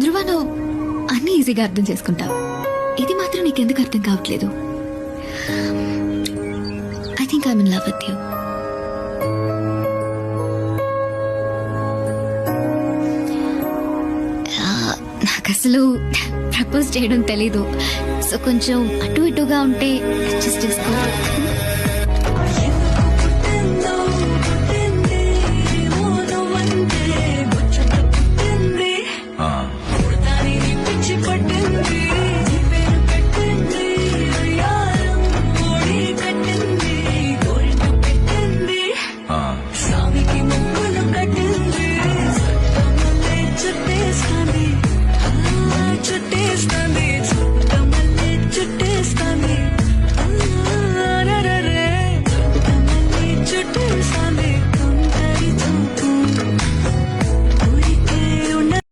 ధృవ నువ్వు అన్ని ఈజీగా అర్థం చేసుకుంటావు. ఇది మాత్రం నీకెందుకు అర్థం కావట్లేదు? I think I'm in love with you. నాకు అసలు ప్రపోజ్ చేయడం తెలీదు. సో కొంచెం అటు ఇటుగా ఉంటే అడ్జస్ట్ చేసుకో.